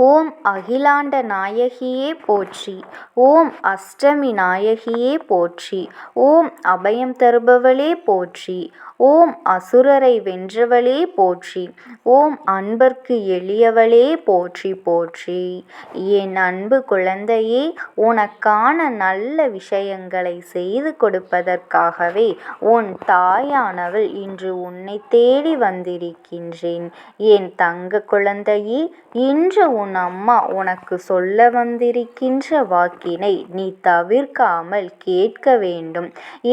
ஓம் அகிலாண்ட நாயகியே போற்றி. ஓம் அஷ்டமி நாயகியே போற்றி. ஓம் அபயம் தருபவளே போற்றி. ஓம் அசுரரை வென்றவளே போற்றி. ஓம் அன்பர்க்கு எளியவளே போற்றி போற்றி. என் அன்பு குழந்தையே, உனக்கான நல்ல விஷயங்களை செய்து கொடுப்பதற்காகவே உன் தாயானவள் இன்று உன்னை தேடி வந்திருக்கின்றேன். என் தங்க குழந்தையே, இன்று உன் அம்மா உனக்கு சொல்ல வந்திருக்கின்ற வாக்கினை நீ தவிர்க்காமல் கேட்க வேண்டும்.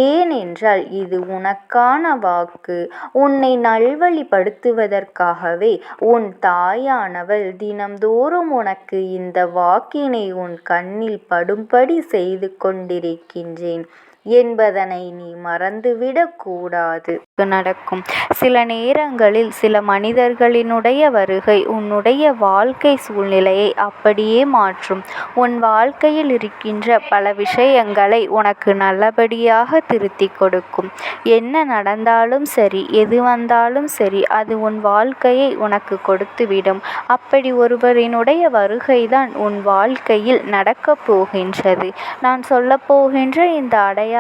ஏனென்றால் இது உனக்கான வாக்கு. உன்னை நல்வழிப்படுத்துவதற்காகவே உன் தாயானவள் தினம்தோறும் உனக்கு இந்த வாக்கினை உன் கண்ணில் படும்படி செய்து கொண்டிருக்கின்றேன் என்பதனை நீ மறந்துவிடக் கூடாது. நடக்கும் சில நேரங்களில் சில மனிதர்களினுடைய வருகை உன்னுடைய வாழ்க்கை சூழ்நிலையை அப்படியே மாற்றும். உன் வாழ்க்கையில் இருக்கின்ற பல விஷயங்களை உனக்கு நல்லபடியாக திருத்தி கொடுக்கும். என்ன நடந்தாலும் சரி, எது வந்தாலும் சரி, அது உன் வாழ்க்கையை உனக்கு கொடுத்துவிடும். அப்படி ஒருவரினுடைய வருகைதான் உன் வாழ்க்கையில் நடக்கப் போகின்றது. நான் சொல்லப்போகின்ற இந்த அடையாளத்தை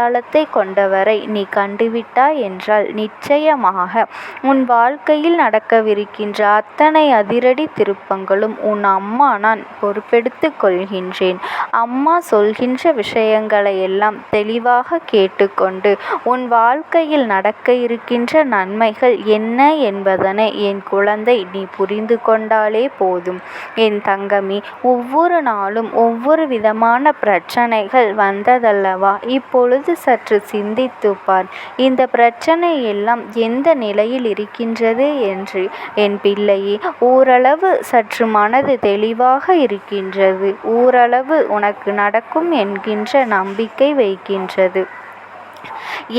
கொண்டவரை நீ கண்டுவிட்டாய் என்றால் நிச்சயமாக உன் வாழ்க்கையில் நடக்கவிருக்கின்ற அத்தனை அதிரடி திருப்பங்களும் உன் அம்மா நான் பொறுப்பெடுத்து கொள்கின்றேன். அம்மா சொல்கின்ற விஷயங்களை எல்லாம் தெளிவாக கேட்டுக்கொண்டு உன் வாழ்க்கையில் நடக்க இருக்கின்ற நன்மைகள் என்ன என்பதனை என் குழந்தை நீ புரிந்து கொண்டாலே போதும். என் தங்கமே, ஒவ்வொரு நாளும் ஒவ்வொரு விதமான பிரச்சனைகள் வந்ததல்லவா? இப்பொழுது சற்று சிந்தித்து பார். இந்த பிரச்சனை எல்லாம் எந்த நிலையில் இருக்கின்றது என்று. என் பிள்ளையே, ஓரளவு சற்று மனது தெளிவாக இருக்கின்றது. ஓரளவு உனக்கு நடக்கும் என்கின்ற நம்பிக்கை வைக்கின்றது.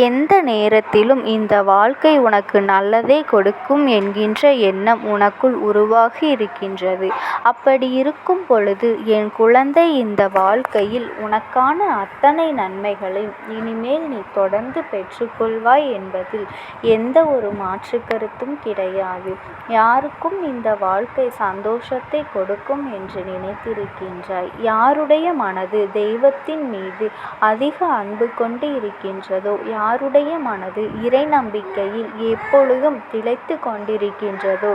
எந்த நேரத்திலும் இந்த வாழ்க்கை உனக்கு நல்லதே கொடுக்கும் என்கின்ற எண்ணம் உனக்குள் உருவாகி இருக்கின்றது. அப்படி இருக்கும் பொழுது என் குழந்தை, இந்த வாழ்க்கையில் உனக்கான அத்தனை நன்மைகளையும் இனிமேல் நீ தொடர்ந்து பெற்றுக்கொள்வாய் என்பதில் எந்த ஒரு மாற்று கருத்தும் கிடையாது. யாருக்கும் இந்த வாழ்க்கை சந்தோஷத்தை கொடுக்கும் என்று நினைத்திருக்கின்றாய்? யாருடைய மனது தெய்வத்தின் மீது அதிக அன்பு கொண்டு இருக்கின்றதோ, யாருடைய மனது இறை நம்பிக்கையில் எப்பொழுதும் திளைத்து கொண்டிருக்கின்றதோ,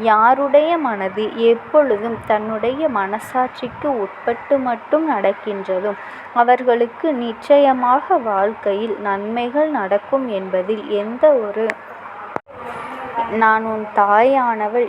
யாருடைய மனது எப்பொழுதும் தன்னுடைய மனசாட்சிக்கு உட்பட்டு மட்டும் நடக்கின்றதோ, அவர்களுக்கு நிச்சயமாக வாழ்க்கையில் நன்மைகள் நடக்கும் என்பதில் எந்த ஒரு நான் உன் தாயானவள்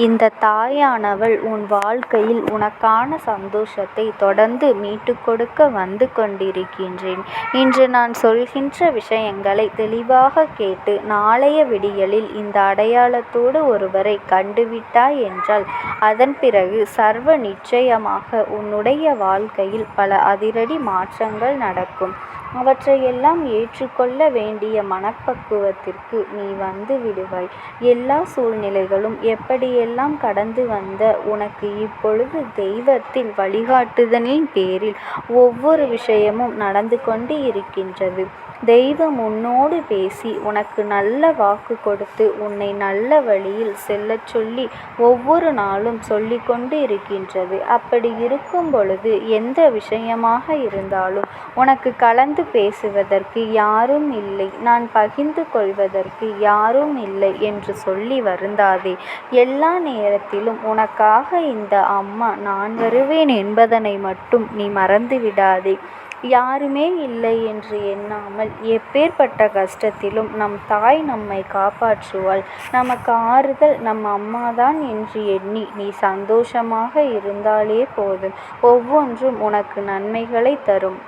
இந்த தாயானவள் உன் வாழ்க்கையில் உனக்கான சந்தோஷத்தை தொடர்ந்து மீட்டு கொடுக்க வந்து கொண்டிருக்கின்றேன். இன்று நான் சொல்கின்ற விஷயங்களை தெளிவாக கேட்டு நாளைய விடியலில் இந்த அடையாளத்தோடு ஒருவரை கண்டுவிட்டாய் என்றால் அதன் பிறகு சர்வ நிச்சயமாக உன்னுடைய வாழ்க்கையில் பல அதிரடி மாற்றங்கள் நடக்கும். அவற்றையெல்லாம் ஏற்றுக்கொள்ள வேண்டிய மனப்பக்குவத்திற்கு நீ வந்து விடுவாய். எல்லா சூழ்நிலைகளும் எப்படியெல்லாம் கடந்து வந்த உனக்கு இப்பொழுது தெய்வத்தின் வழிகாட்டுதலின் பேரில் ஒவ்வொரு விஷயமும் நடந்து கொண்டு இருக்கின்றது. தெய்வம் உன்னோடு பேசி உனக்கு நல்ல வாக்கு கொடுத்து உன்னை நல்ல வழியில் செல்லச் சொல்லி ஒவ்வொரு நாளும் சொல்லி கொண்டு இருக்கின்றது. அப்படி இருக்கும் பொழுது எந்த விஷயமாக இருந்தாலும் உனக்கு கலந்து பேசுவதற்கு யாரும் இல்லை, நான் பகிர்ந்து கொள்வதற்கு யாரும் இல்லை என்று சொல்லி வருந்தாதே. எல்லா நேரத்திலும் உனக்காக இந்த அம்மா நான் வருவேன் என்பதனை மட்டும் நீ மறந்து விடாதே. யாருமே இல்லை என்று எண்ணாமல் எப்பேற்பட்ட கஷ்டத்திலும் நம் தாய் நம்மை காப்பாற்றுவாள். நமக்கு ஆறுதல் நம் அம்மாதான் என்று எண்ணி நீ சந்தோஷமாக இருந்தாலே போதும். ஒவ்வொன்றும் உனக்கு நன்மைகளை தரும்.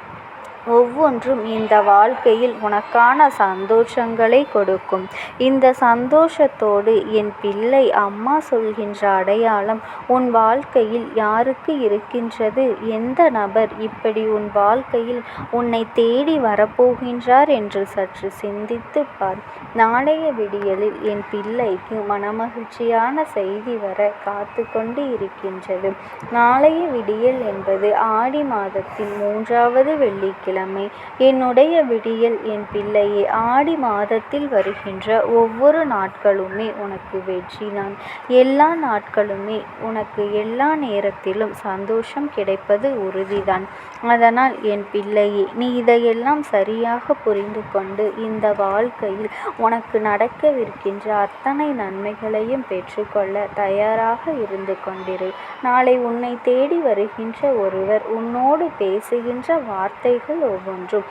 ஒவ்வொன்றும் இந்த வாழ்க்கையில் உனக்கான சந்தோஷங்களை கொடுக்கும். இந்த சந்தோஷத்தோடு என் பிள்ளை, அம்மா சொல்கின்ற அடையாளம் உன் வாழ்க்கையில் யாருக்கு இருக்கின்றது? எந்த நபர் இப்படி உன் வாழ்க்கையில் உன்னை தேடி வரப்போகின்றார் என்று சற்று சிந்தித்து பார். நாளைய விடியலில் என் பிள்ளைக்கு மனமகிழ்ச்சியான செய்தி வர காத்து கொண்டு இருக்கின்றது. நாளைய விடியல் என்பது ஆடி மாதத்தின் 3வது வெள்ளிக்கிழமை. வெள்ளிக்கிழமை. என்னுடைய விடியல் என் பிள்ளையே, ஆடி மாதத்தில் வருகின்ற ஒவ்வொரு நாட்களுமே உனக்கு வெற்றிதான். எல்லா நாட்களுமே உனக்கு எல்லா நேரத்திலும் சந்தோஷம் கிடைப்பது உறுதிதான். அதனால் என் பிள்ளையே, நீ இதையெல்லாம் சரியாக புரிந்து கொண்டு இந்த வாழ்க்கையில் உனக்கு நடக்கவிருக்கின்ற அத்தனை நன்மைகளையும் பெற்றுக்கொள்ள தயாராக இருந்து கொண்டிரு. நாளை உன்னை தேடி வருகின்ற ஒருவர் உன்னோடு பேசுகின்ற வார்த்தைகள் ஒவ்வொன்றும்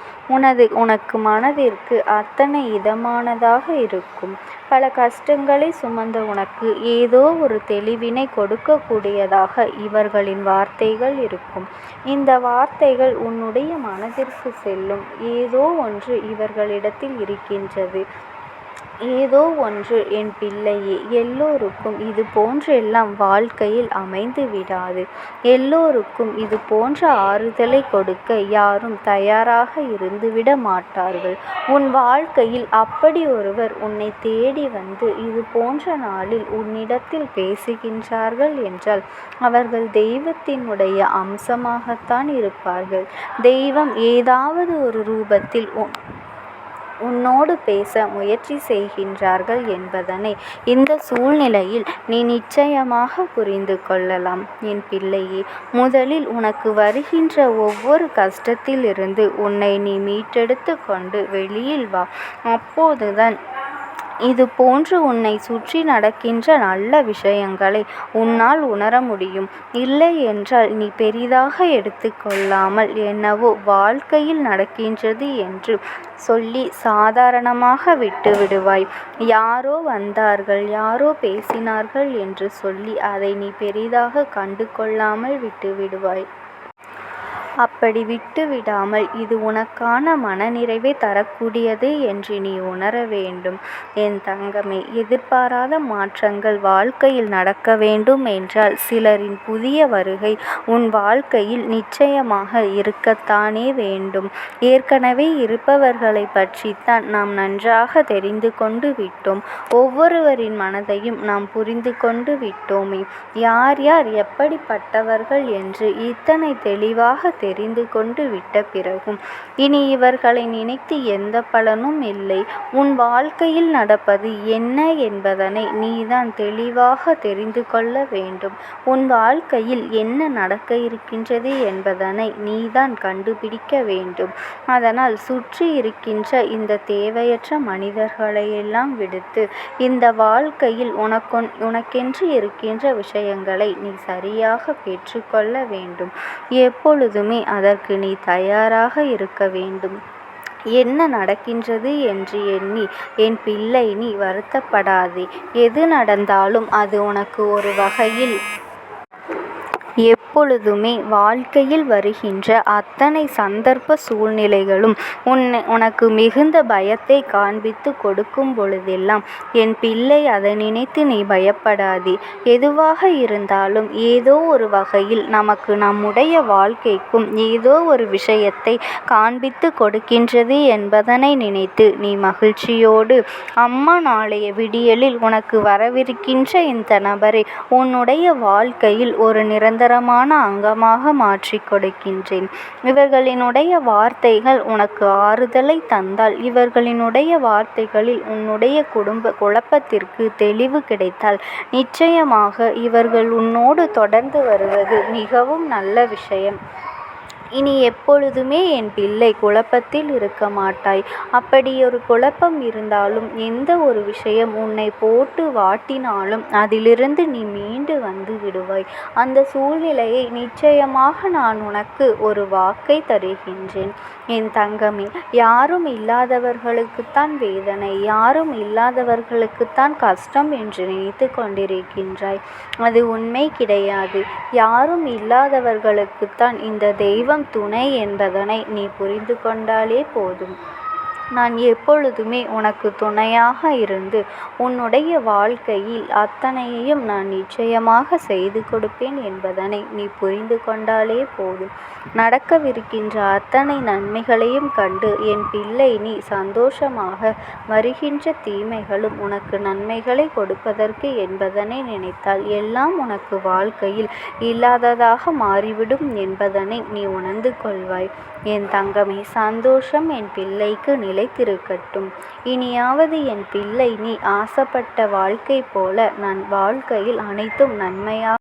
உனக்கு மனதிற்கு அத்தனை இதமானதாக இருக்கும். பல கஷ்டங்களை சுமந்த உனக்கு ஏதோ ஒரு தெளிவினை கொடுக்கக்கூடியதாக இவர்களின் வார்த்தைகள் இருக்கும். இந்த வார்த்தைகள் உன்னுடைய மனதிற்கு செல்லும். ஏதோ ஒன்று இவர்களிடத்தில் இருக்கின்றது. ஏதோ ஒன்று என் பிள்ளையே. எல்லோருக்கும் இது போன்றெல்லாம் வாழ்க்கையில் அமைந்து விடாது. எல்லோருக்கும் இது போன்ற ஆறுதலை கொடுக்க யாரும் தயாராக இருந்துவிட மாட்டார்கள். உன் வாழ்க்கையில் அப்படி ஒருவர் உன்னை தேடி வந்து இது போன்ற நாளில் உன்னிடத்தில் பேசுகின்றார்கள் என்றால் அவர்கள் தெய்வத்தினுடைய அம்சமாகத்தான் இருப்பார்கள். தெய்வம் ஏதாவது ஒரு ரூபத்தில் உன்னோடு பேச முயற்சி செய்கின்றார்கள் என்பதனை இந்த சூழ்நிலையில் நீ நிச்சயமாக புரிந்து கொள்ளலாம். என் பிள்ளையே, முதலில் உனக்கு வருகின்ற ஒவ்வொரு கஷ்டத்திலிருந்து உன்னை நீ மீட்டெடுத்து கொண்டு வெளியில் வா. அப்போதுதான் இது போன்று உன்னை சுற்றி நடக்கின்ற நல்ல விஷயங்களை உன்னால் உணர முடியும். இல்லை என்றால் நீ பெரிதாக எடுத்துக்கொள்ளாமல் என்னவோ வாழ்க்கையில் நடக்கின்றது என்று சொல்லி சாதாரணமாக விட்டு விடுவாய். யாரோ வந்தார்கள், யாரோ பேசினார்கள் என்று சொல்லி அதை நீ பெரிதாக கண்டு கொள்ளாமல் விட்டு விடுவாய். அப்படி விட்டு விடாமல் இது உனக்கான மனநிறைவை தரக்கூடியது என்று நீ உணர வேண்டும். என் தங்கமே, எதிர்பாராத மாற்றங்கள் வாழ்க்கையில் நடக்க வேண்டும் என்றால் சிலரின் புதிய வருகை உன் வாழ்க்கையில் நிச்சயமாக இருக்கத்தானே வேண்டும். ஏற்கனவே இருப்பவர்களை பற்றித்தான் நாம் நன்றாக தெரிந்து கொண்டு விட்டோம். ஒவ்வொருவரின் மனதையும் நாம் புரிந்து கொண்டு விட்டோமே. யார் யார் எப்படிப்பட்டவர்கள் என்று இத்தனை தெளிவாக தெரிந்து கொண்டு விட்ட பிறகும் இனி இவர்களை நினைத்து எந்த பலனும் இல்லை. உன் வாழ்க்கையில் நடப்பது என்ன என்பதனை நீதான் தெளிவாக தெரிந்து கொள்ள வேண்டும். உன் வாழ்க்கையில் என்ன நடக்க இருக்கின்றது என்பதனை நீதான் கண்டுபிடிக்க வேண்டும். அதனால் சுற்றி இருக்கின்ற இந்த தேவையற்ற மனிதர்களையெல்லாம் விடுத்து இந்த வாழ்க்கையில் உனக்கென்று இருக்கின்ற விஷயங்களை நீ சரியாக பெற்றுக்கொள்ள வேண்டும். எப்பொழுதுமே அதற்கு நீ தயாராக இருக்க வேண்டும். என்ன நடக்கின்றது என்று எண்ணி என் பிள்ளை நீ வருத்தப்படாதே. எது நடந்தாலும் அது உனக்கு ஒரு வகையில் எப்பொழுதுமே வாழ்க்கையில் வருகின்ற அத்தனை சந்தர்ப்ப சூழ்நிலைகளும் உனக்கு மிகுந்த பயத்தை காண்பித்து கொடுக்கும் பொழுதெல்லாம் என் பிள்ளை அதை நினைத்து நீ பயப்படாதே. எதுவாக இருந்தாலும் ஏதோ ஒரு வகையில் நமக்கு நம்முடைய வாழ்க்கைக்கும் ஏதோ ஒரு விஷயத்தை காண்பித்து கொடுக்கின்றது என்பதனை நினைத்து நீ மகிழ்ச்சியோடு அம்மா நாளைய விடியலில் உனக்கு வரவிருக்கின்ற இந்த நபரை உன்னுடைய வாழ்க்கையில் ஒரு நிரந்தரமான அங்கமாக மாற்றிக் கொடுக்கின்றேன். இவர்களினுடைய வார்த்தைகள் உனக்கு ஆறுதலை தந்தால், இவர்களினுடைய வார்த்தைகளில் உன்னுடைய குழப்பத்திற்கு தெளிவு கிடைத்தால் நிச்சயமாக இவர்கள் உன்னோடு தொடர்ந்து வருவது மிகவும் நல்ல விஷயம். இனி எப்பொழுதுமே என் பிள்ளை குழப்பத்தில் இருக்க மாட்டாய். அப்படி ஒரு குழப்பம் இருந்தாலும் எந்த ஒரு விஷயம் உன்னை போட்டு வாட்டினாலும் அதிலிருந்து நீ மீண்டு வந்து விடுவாய். அந்த சூழ்நிலையை நிச்சயமாக நான் உனக்கு ஒரு வாக்கை தருகின்றேன். என் தங்கமே, யாரும் இல்லாதவர்களுக்குத்தான் வேதனை, யாரும் இல்லாதவர்களுக்குத்தான் கஷ்டம் என்று நினைத்து கொண்டிருக்கின்றாய். அது உண்மை கிடையாது. யாரும் இல்லாதவர்களுக்குத்தான் இந்த தெய்வம் துணை என்பதனை நீ புரிந்து கொண்டாலே போதும். நான் எப்பொழுதுமே உனக்கு துணையாக இருந்து உன்னுடைய வாழ்க்கையில் அத்தனையையும் நான் நிச்சயமாக செய்து கொடுப்பேன் என்பதனை நீ புரிந்து கொண்டாலே போதும். நடக்கவிருக்கின்ற அத்தனை நன்மைகளையும் கண்டு என் பிள்ளை நீ சந்தோஷமாக வருகின்ற தீமைகளும் உனக்கு நன்மைகளை கொடுப்பதற்கு என்பதனை நினைத்தால் எல்லாம் உனக்கு வாழ்க்கையில் இல்லாததாக மாறிவிடும் என்பதனை நீ உணர்ந்து கொள்வாய். என் தங்கமே, சந்தோஷம் என் பிள்ளைக்கு நிலைத்திருக்கட்டும். இனியாவது என் பிள்ளை நீ ஆசைப்பட்ட வாழ்க்கை போல நான் வாழ்க்கையில் அனைத்தும் நன்மையாக